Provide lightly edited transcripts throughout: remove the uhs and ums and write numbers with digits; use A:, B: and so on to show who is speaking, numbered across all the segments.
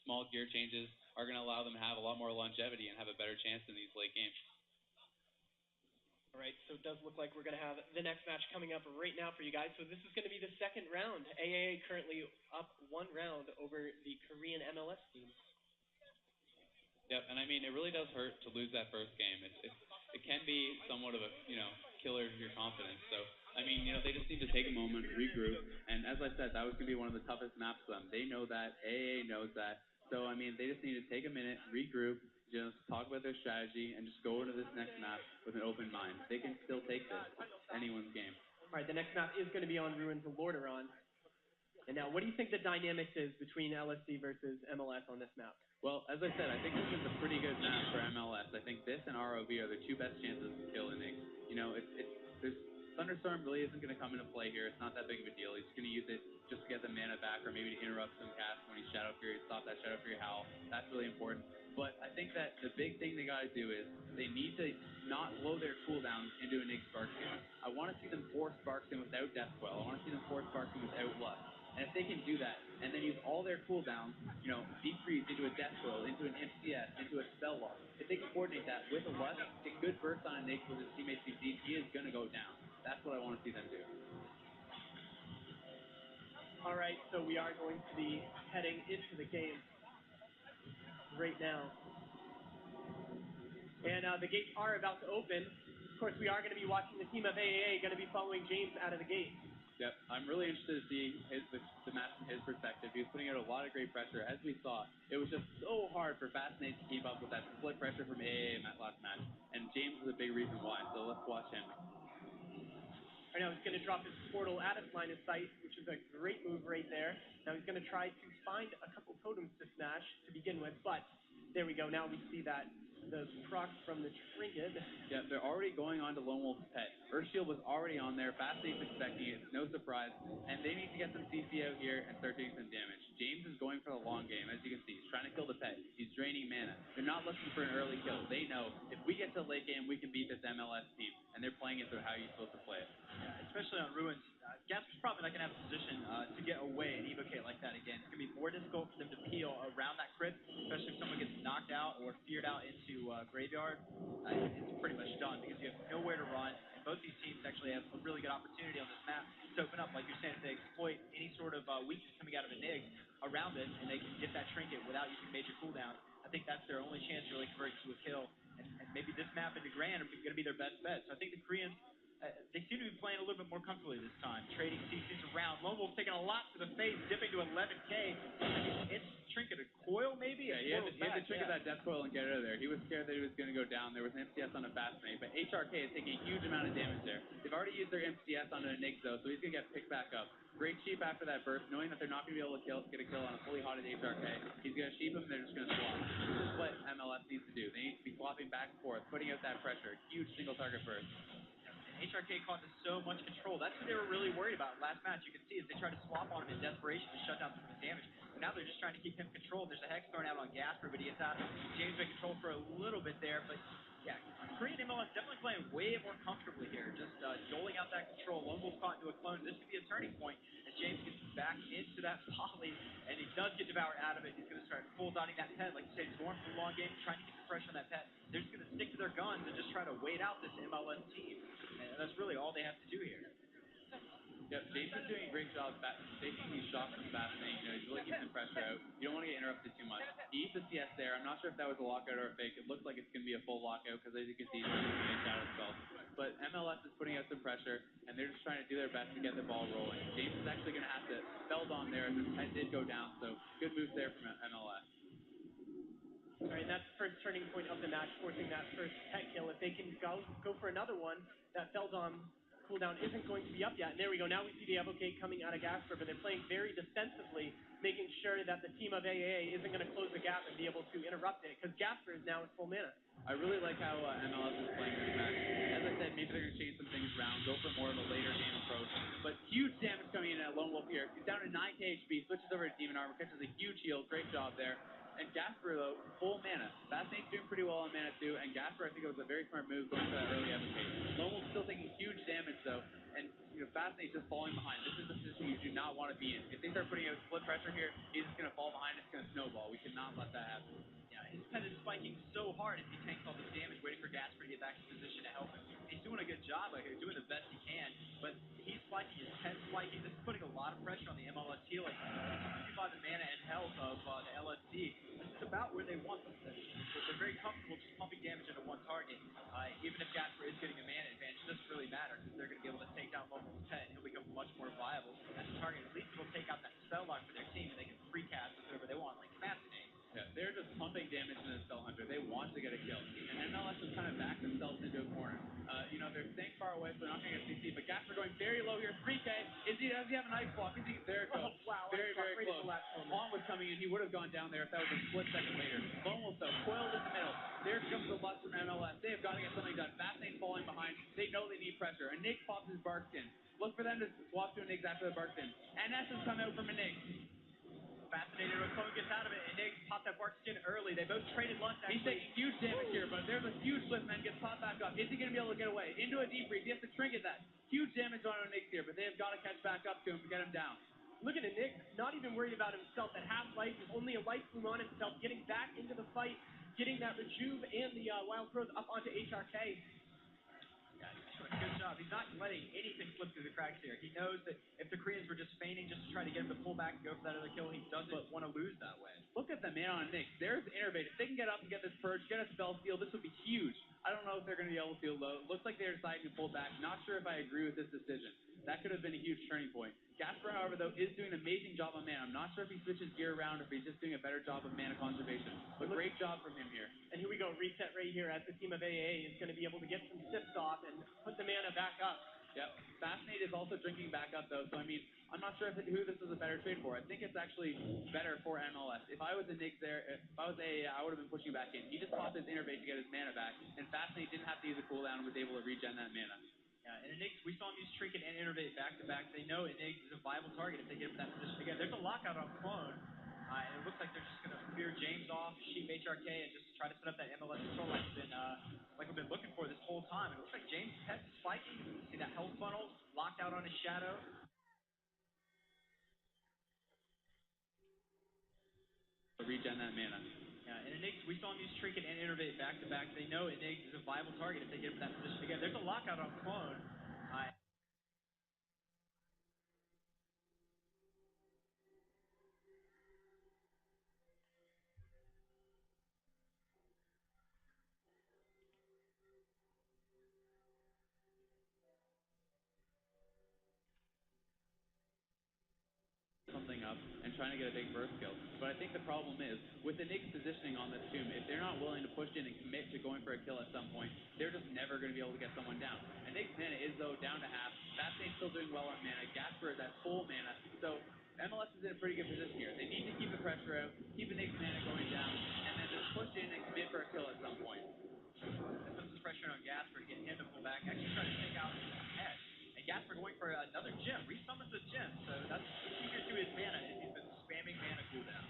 A: small gear changes are going to allow them to have a lot more longevity and have a better chance in these late games.
B: All right, so it does look like we're going to have the next match coming up right now for you guys. So this is going to be the second round. AAA currently up 1 round over the Korean MLS team.
A: Yep, and I mean, it really does hurt to lose that first game. It can be somewhat of a, killer of your confidence. So, I mean, they just need to take a moment, regroup, and as I said, that was going to be one of the toughest maps for them. They know that, AAA knows that, so, I mean, they just need to take a minute, regroup, just talk about their strategy, and just go into this next map with an open mind. They can still take this. It's anyone's game.
B: All right, the next map is going to be on Ruins of Lordaeron. And now, what do you think the dynamics is between LSC versus MLS on this map?
A: Well, as I said, I think this is a pretty good map for MLS. I think this and ROV are the two best chances to kill Enix. Thunderstorm really isn't going to come into play here. It's not that big of a deal. He's going to use it just to get the mana back or maybe to interrupt some cast when he's Shadow Fury, stop that Shadow Fury howl. That's really important. But I think that the big thing they got to do is they need to not blow their cooldowns into a Nick Sparks game. I want to see them force Sparks in without Death Coil. I want to see them force Sparks in without Lust. And if they can do that, and then use all their cooldowns, Deep Freeze into a Death Coil, into an MCS, into a Spell Lock, if they can coordinate that with a Lust, get good burst on a Nick with his teammates CC, he is going to go down. That's what I want to see them do.
B: All right, so we are going to be heading into the game right now. And the gates are about to open. Of course, we are going to be watching the team of AAA going to be following James out of the gate.
A: Yep, I'm really interested to see the match from his perspective. He was putting out a lot of great pressure. As we saw, it was just so hard for Fascinate to keep up with that split pressure from AA in that last match. And James is a big reason why, so let's watch him.
B: Right now he's going to drop his portal at his line of sight, which is a great move right there. Now he's going to try to find a couple totems to smash to begin with, but there we go. Now we see that the proc from the trinket.
A: Yeah, they're already going on to Lone Wolf's pet. Earthshield was already on there. Fascinate's expecting it. No surprise. And they need to get some CC out here and start doing some damage. James is going for the long game, as you can see. He's trying to kill the pet. He's draining mana. They're not looking for an early kill. They know if we get to late game, we can beat this MLS team. And they're playing it through how you're supposed to play it.
C: Yeah, especially on Ruins. Gasper's probably not going to have a position to get away and evocate like that again. It's going to be more difficult for them to peel around that crypt, especially if someone gets knocked out or feared out into Graveyard. It's pretty much done because you have nowhere to run, and both these teams actually have a really good opportunity on this map to open up. Like you're saying, if they exploit any sort of weakness coming out of a Nig around it, and they can get that trinket without using major cooldown, I think that's their only chance to really convert to a kill. And maybe this map into Grand are going to be their best bet. So I think the Koreans, they seem to be playing a little bit more comfortably this time, trading CCs around. Lone Wolf taking a lot to the face, dipping to 11K. It's trinket a coil, maybe?
A: Yeah, he had to trinket that Death Coil and get out of there. He was scared that he was going to go down. There was an MCS on a Fascinate, but HRK is taking a huge amount of damage there. They've already used their MCS on a Nick, though, so he's going to get picked back up. Great sheep after that burst, knowing that they're not going to be able to get a kill on a fully hotted HRK. He's going to sheep him, and they're just going to swap. This is what MLS needs to do. They need to be swapping back and forth, putting out that pressure. Huge single target burst.
C: HRK causes so much control. That's what they were really worried about last match. You can see as they tried to swap on him in desperation to shut down some of his damage. But now they're just trying to keep him controlled. There's a Hex thrown out on Gasper, but he gets out. James been controlled for a little bit there. But yeah, Korean MLS definitely playing way more comfortably here. Just doling out that control. Lone Wolf caught into a clone. This could be a turning point as James gets back into that poly. And he does get devoured out of it. He's going to start full dotting that pet. Like you said, he's going for the long game, trying to keep the pressure on that pet. They're just going to stick to their guns and just try to wait out this MLS team. And that's really all they have to do here.
A: Yep, James is doing a great job taking these shots from Fascinate. He's really keeping the pressure out. You don't want to get interrupted too much. He used the CS there. I'm not sure if that was a lockout or a fake. It looks like it's going to be a full lockout because, as you can see, he's using a shadow spell. But MLS is putting out some pressure, and they're just trying to do their best to get the ball rolling. James is actually going to have to spell on there as his head did go down, so good move there from MLS.
B: All right, that's the first turning point of the match, forcing that first pet kill. If they can go for another one, that Feldon cooldown isn't going to be up yet. And there we go. Now we see the Evocate coming out of Gasper, but they're playing very defensively, making sure that the team of AA isn't going to close the gap and be able to interrupt it, because Gasper is now at full mana.
A: I really like how MLS is playing this match. As I said, maybe they're going to change some things around, go for more of a later game approach. But huge damage coming in at Lone Wolf here. He's down to 9k HP, switches over to Demon Armor, catches a huge heal. Great job there. And Gasper, though, full mana. Fascinate's doing pretty well on mana, too. And Gasper, I think it was a very smart move going for that early Evocate. Lone Wolf's still taking huge damage, though. And, Fascinate's just falling behind. This is the position you do not want to be in. If they start putting out split pressure here, he's just going to fall behind. It's going to snowball. We cannot let that happen.
C: Yeah, his pet is spiking so hard if he tanks all this damage, waiting for Gasper to get back in position to help him. He's doing a good job out here, doing the best he can, but he's spiking, his pet spiking. This is putting a lot of pressure on the MLS healing. By the mana and health of the LSD, this is about where they want them. They're very comfortable just pumping damage into one target. Even if Gasper is getting a mana advantage, it doesn't really matter because they're going to be able to take down Lomo's pet and he'll become much more viable as a target. At least it'll take out that spell lock for their team and they can free cast whatever they want, like Fascinate.
A: Yeah, they're just pumping damage into the Spell Hunter. They want to get a kill. And MLS has kind of backed themselves into a corner. They're staying far away, so they're not going to get CC. But Gasper going very low here. 3K. Does he have an ice block? There it goes.
B: Oh, wow.
A: Very, very close. Long was coming in. He would have gone down there if that was a split second later. Almost though, coiled in the middle. There comes the lust from MLS. They have got to get something done. Fascinate's falling behind. They know they need pressure. And Nick pops his bark skin. Look for them to swap to a Nix after the bark skin. NS has come out from a Nix.
C: Fascinated when Clone gets out of it, and Nix popped that bark skin early. They both traded lunch, actually.
A: He's taking huge damage here, but there's a huge lift, man. Gets popped back up. Is he going to be able to get away? Into a deep freeze. He has to trinket that. Huge damage on Nix here, but they have got to catch back up to him to get him down.
B: Look at Nick, not even worried about himself. At half life, with only a life bloom on himself, getting back into the fight, getting that rejuve and the wild growth up onto HRK.
C: Yeah, he's doing a good job. He's not letting anything slip through the cracks here. He knows that if the Koreans were just feigning just to try to get him to pull back and go for that other kill, he doesn't want to lose that way.
A: Look at the man on Nix. There's the Innervate. If they can get up and get this purge, get a spell steal, this would be huge. I don't know if they're going to be able to low. Looks like they're deciding to pull back. Not sure if I agree with this decision. That could have been a huge turning point. Gasper, however, though, is doing an amazing job on mana. I'm not sure if he switches gear around or if he's just doing a better job of mana conservation. But great job from him here.
B: And here we go, reset right here as the team of AA is going to be able to get some sips off and put the mana back up.
A: Yep. Fascinate is also drinking back up, though, so I'm not sure who this is a better trade for. I think it's actually better for MLS. If I was a Nix there, if I was AA, I would have been pushing back in. He just popped his Innervate to get his mana back, and Fascinate didn't have to use a cooldown and was able to regen that mana.
C: And Enig's, we saw him use Trinket and Innervate back-to-back. They know Enig is a viable target if they get him in that position again. There's a lockout on Clone, and it looks like they're just going to fear James off, sheep HRK, and just try to set up that MLS control like we've been looking for this whole time. And it looks like James' pet is spiking. See that health funnel locked out on his shadow.
A: Regen that mana.
C: And Enig, we saw him use Trinket and Innervate back-to-back. They know Enig is a viable target if they get him in that position again. There's a lockout on Clone.
A: Something up and trying to get a big burst kill. But I think the problem is, with the Nix positioning on this tomb, if they're not willing to push in and commit to going for a kill at some point, they're just never going to be able to get someone down. And Nix mana is, though, down to half. Fascinate's still doing well on mana. Gasper is at full mana. So MLS is in a pretty good position here. They need to keep the pressure out, keep the Nix mana going down, and then just push in and commit for a kill at some point.
C: That puts this pressure on Gasper to get him to pull back. Actually try to take out his head. And Gasper going for another gem. Resummons a gem. So that's the secret to his mana. He's been spamming mana cooldown.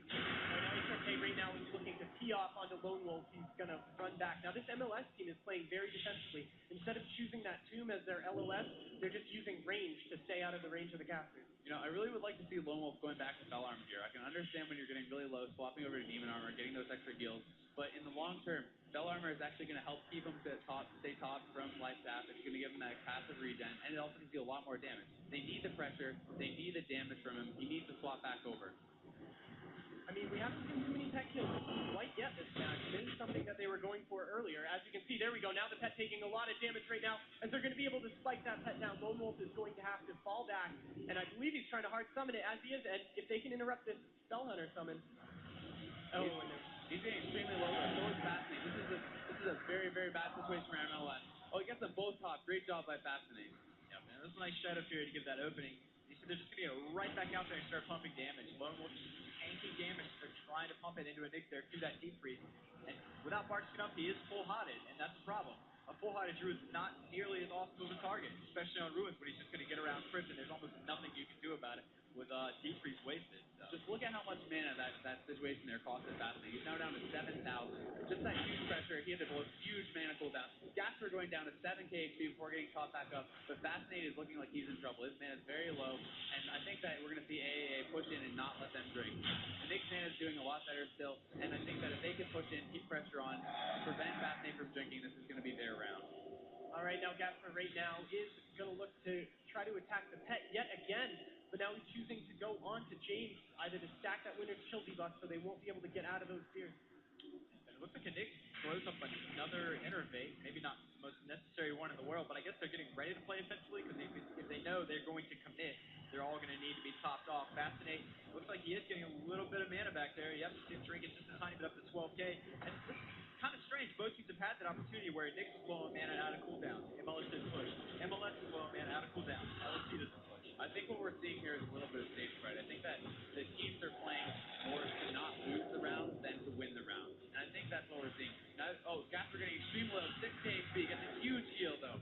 B: Right now, HRK right now is looking to tee off onto Lone Wolf. He's going to run back. Now, this MLS team is playing very defensively. Instead of choosing that tomb as their LOS, they're just using range to stay out of the range of the casters.
A: I really would like to see Lone Wolf going back to Bell Armor here. I can understand when you're getting really low, swapping over to Demon Armor, getting those extra heals. But in the long term, Bell Armor is actually going to help keep him to stay top from Life Staff. It's going to give him that passive regen, and it also can deal a lot more damage. They need the pressure. They need the damage from him. He needs to swap back over.
B: We haven't seen too many pet kills quite yet this match. This is something that they were going for earlier. As you can see, there we go. Now the pet taking a lot of damage right now, as they're going to be able to spike that pet down. Lone Wolf is going to have to fall back, and I believe he's trying to hard summon it as he is, and if they can interrupt this Spell Hunter summon.
A: He's getting extremely low. So is Fascinate. This is a very, very bad situation for MLS. Oh, he gets them both top. Great job by Fascinate.
C: Yeah, man, this is a nice shadow fear to give that opening. You see, they're just going to go right back out there and start pumping damage. Lone Wolf just tanking damage. They're trying to pump it into a Nix there through that deep freeze. And without Barkskin up, he is full-hotted, and that's a problem. A full-hotted Druid is not nearly as awesome of a target, especially on Ruins when he's just going to get around Crypt and there's almost nothing you can do about it. with deep freeze wasted. So.
A: Just look at how much mana that situation there costed Fascinating. He's now down to 7,000. Just that huge pressure. He had to blow huge mana cooldown. Gasper going down to 7k HP before getting caught back up. But Fascinated is looking like he's in trouble. His mana is very low. And I think that we're going to see AAA push in and not let them drink. The Knicks mana is doing a lot better still. And I think that if they can push in, keep pressure on, prevent Fascinated from drinking, this is going to be their round.
B: All right, now Gasper right now is going to look to try to attack the pet yet again, but now he's choosing to go on to James, either to stack that winner's chill debuff so they won't be able to get out of those fears.
C: And it looks like a Nick throws up another innervate, maybe not the most necessary one in the world, but I guess they're getting ready to play offensively because if they know they're going to commit, they're all going to need to be topped off. Fascinate, looks like he is getting a little bit of mana back there. Yep, he's drinking just a tiny bit up to 12k. And this is kind of strange. Both teams have had that opportunity where Nick's is blowing mana out of cooldown. MLS didn't push. MLS is blowing mana out of cooldown. LSC doesn't push.
A: I think what we're seeing here is a little bit of stage fright. I think that the teams are playing more to not lose the round than to win the round. And I think that's what we're seeing. Now, Gasper getting extreme low, 6k HP, gets a huge heal though.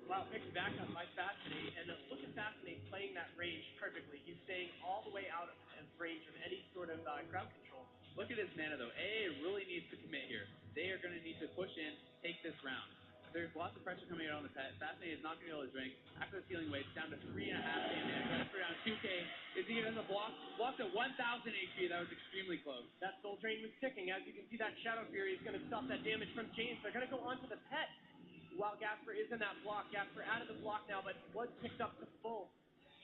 B: Wow, picked back up by Fascinate, and look at Fascinate playing that range perfectly. He's staying all the way out of range of any sort of crowd control.
A: Look at his mana though. AA really needs to commit here. They are going to need to push in, take this round. There's lots of pressure coming out on the pet. Fascinate is not going to be able to drink. After the healing wave, it's down to 3.5k mana. Gasper down 2k. Is he going to block? Blocked at 1,000 HP. That was extremely close.
B: That Soul Drain was ticking. As you can see, that Shadow Fury is going to stop that damage from James. They're going to go onto the pet while Gasper is in that block. Gasper out of the block now, but was picked up to full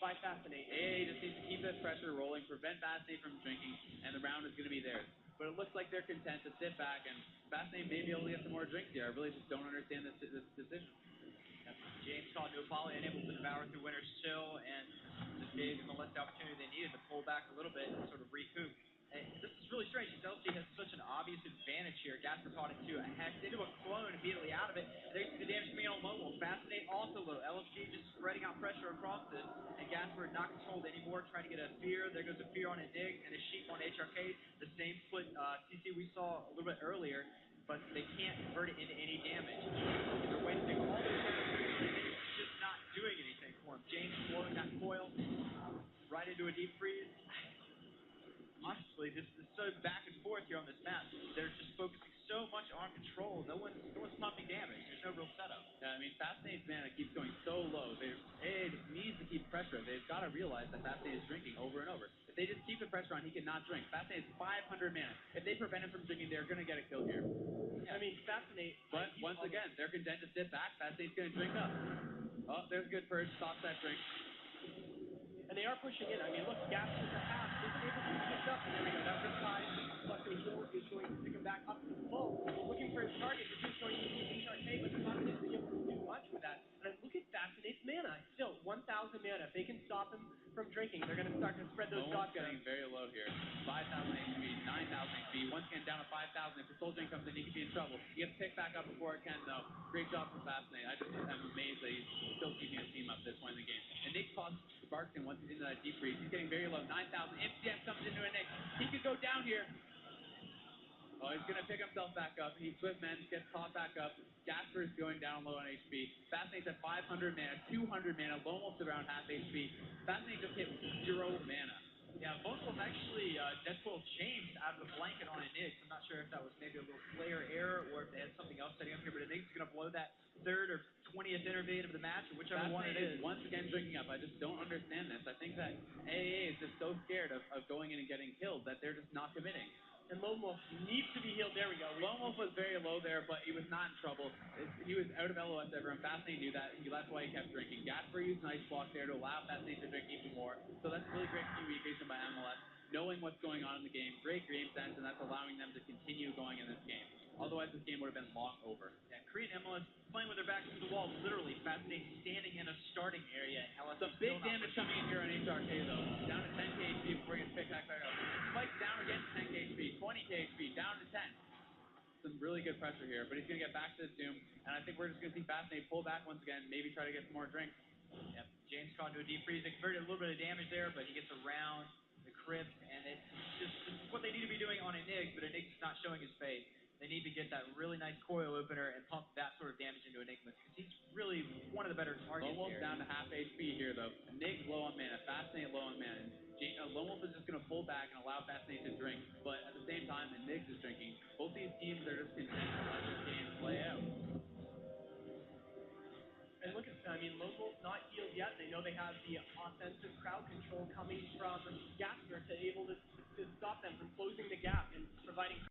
B: by Fascinate.
A: AA just needs to keep this pressure rolling, prevent Fascinate from drinking, and the round is going to be theirs. But it looks like they're content to sit back, and Fascinate may be able to get some more drinks here. I really just don't understand this decision.
C: James called to Apollo, unable to devour through Winter's Chill, and just gave MLS the opportunity they needed to pull back a little bit and sort of recoup. And this is really strange because LC has such an obvious advantage here. Gasper caught it too. Hex into a clone immediately out of it. And there you see the damage coming in on Mobile. Fascinate also low. LFG just spreading out pressure across this. And Gasper not controlled anymore, trying to get a Fear. There goes a Fear on Enig and a Sheep on HRK. The same split CC we saw a little bit earlier, but they can't convert it into any damage. They're wasting all their time. It's just not doing anything for him. James blowing that coil right into a deep freeze. Honestly, this is so back and forth here on this map. They're just focusing so much on control. No one's pumping damage. There's no real setup.
A: Yeah, I mean, Fascinate's mana keeps going so low. AA just needs to keep pressure. They've got to realize that Fascinate is drinking over and over. If they just keep the pressure on, he cannot drink. Fascinate is 500 mana. If they prevent him from drinking, they're going to get a kill here.
B: Yeah. I mean, Fascinate.
A: But once again, they're content to sit back. Fascinate's going to drink up. Oh, there's a good purge. Stops that drink.
B: And they are pushing in. I mean, look, Gasper perhaps isn't able to pick up. There we go. That Riptide plus a heal is going to pick him back up to full. Looking for his target, which is going to be HRK, but they're not going to be able to do much with that. And look at Fascinate's mana. Still, 1,000 mana. If they can stop him from drinking, they're going to start to spread those gods around.
A: Getting very low here. 5,000 HP, 9,000 HP. Once again, down to 5,000. If the Soul Drain comes in, he could be in trouble. He gets picked back up before it can, though. Great job from Fascinate. I just am amazed that he's still keeping his team up this point in the game. And Nick Sparks once he's into that deep freeze. He's getting very low. 9,000. MCM comes into a Nick. He could go down here. Oh, he's going to pick himself back up. He Swift Man gets caught back up. Gasper is going down low on HP. Fascinate's at 500 mana, 200 mana, almost around half HP. Fascinate just hit 0 mana.
C: Yeah, both of them actually Deadpool James out of the blanket on Enig. I'm not sure if that was maybe a little player error or if they had something else setting up here, but Enig's going to blow that 3rd or 20th innervate of the match, or whichever one it is.
A: Once again drinking up. I just don't understand this. I think that AA is just so scared of going in and getting killed that they're just not committing.
B: And Lone Wolf needs to be healed. There we go.
A: Lone Wolf was very low there, but he was not in trouble. He was out of LOS ever, and Fascinate knew that. That's why he kept drinking. Gasper used nice block there to allow Fascinate to drink even more. So that's really great communication by MLS, knowing what's going on in the game. Great game sense, and that's allowing them to continue going in this game. Otherwise, this game would have been long over.
C: Yeah, Korean MLS playing with their backs to the wall, literally. Fascinate standing in a starting area. LS
A: Some big damage coming in here on HRK, though. Down to 10k HP before he gets picked back up. Spikes down again to 10k HP, 20k HP, down to 10. Some really good pressure here, but he's going to get back to the Doom, and I think we're just going to see Fascinate pull back once again, maybe try to get some more drinks.
C: Yep, James caught into a deep freeze. They converted a little bit of damage there, but he gets around the crypt, and it's just what they need to be doing on Enig, but Enig's not showing his face. They need to get that really nice coil opener and pump that sort of damage into Enigma because he's really one of the better targets
A: Lone Wolf's
C: here.
A: down to half HP here, though. Nig's low on mana. Fascinate low on mana. Lone Wolf is just going to pull back and allow Fascinate to drink, but at the same time, Enig's is drinking. Both these teams are just content to let this game play out.
B: And look at, Lone Wolf's not healed yet. They know they have the offensive crowd control coming from Gasper to able to stop them from closing the gap and providing